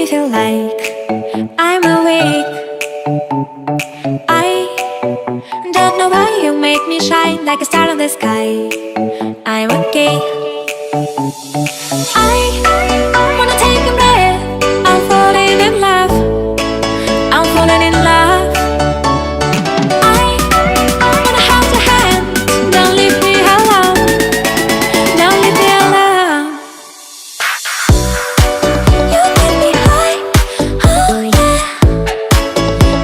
me feel like I'm awake. I don't know why you make me shine like a star in the sky. I'm okay. I wanna take a breath. I'm falling in love. I'm falling in love. I wanna hold your hand. Don't leave me alone. Don't leave me alone. You get me high, oh yeah.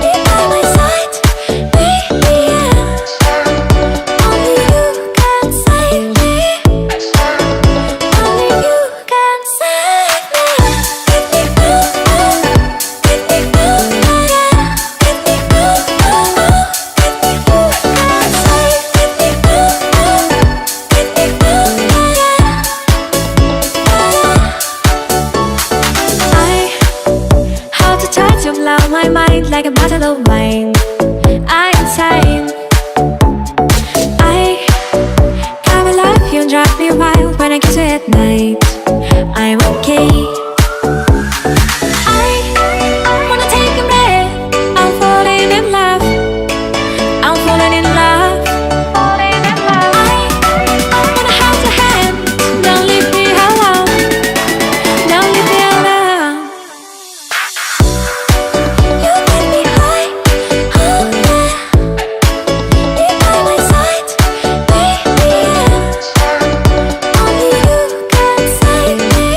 Be by my side, baby, yeah. Only you can save me. Only you can save me. Get me through, get me through, yeah. Get me through, get me through, can save. Get me through, get me through, yeah. I how to touch you blow my mind like a bottle of wine. I'm insane. I come alive, you drive me wild when I kiss you at night. I'm okay. I wanna take a breath. I'm falling in love. I'm falling in love. Falling in love. I wanna hold your hand. Don't leave me alone. Don't leave me alone. You get me high, oh yeah. Be by my side, baby, yeah. Only you can save me.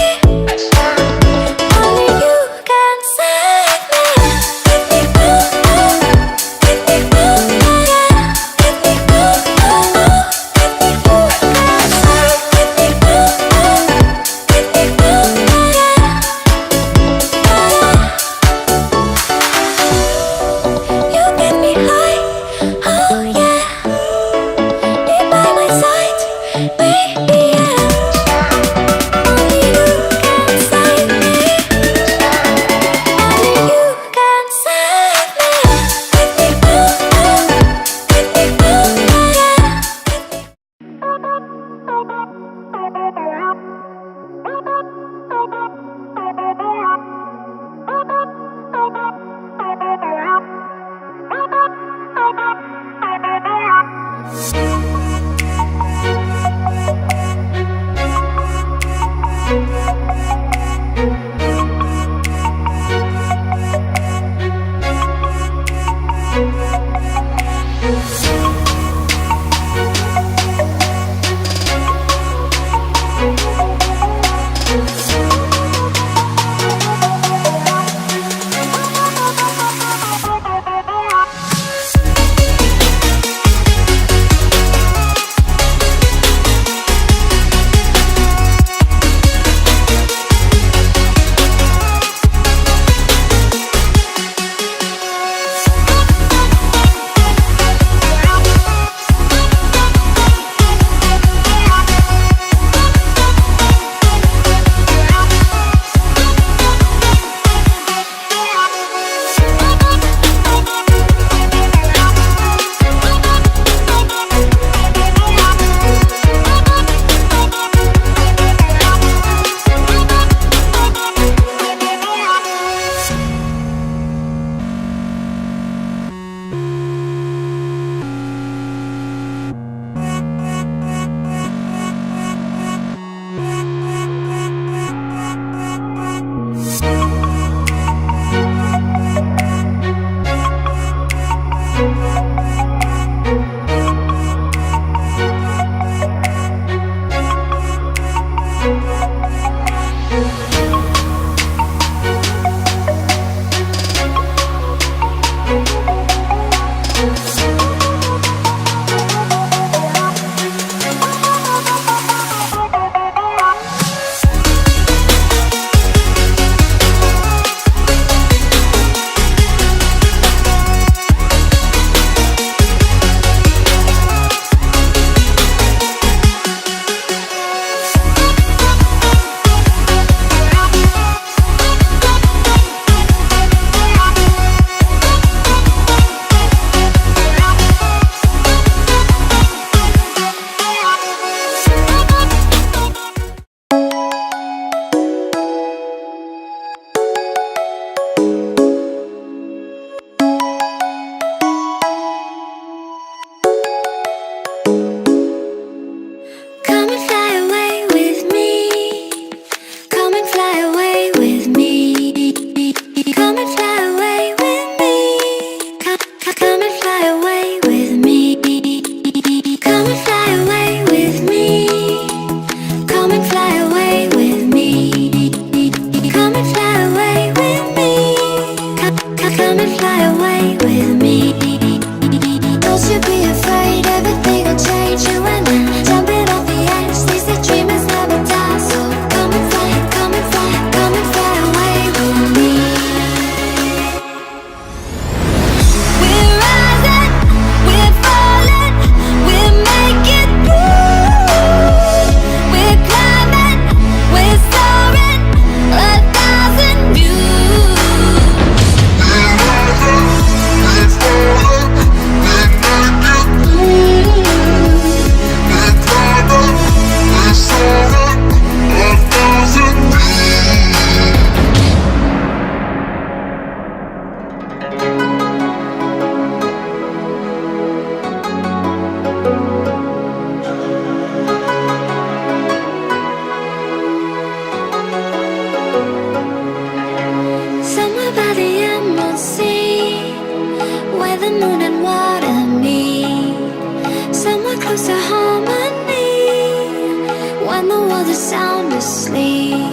sleep.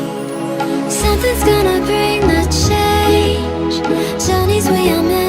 Something's gonna bring the change. Journeys we are meant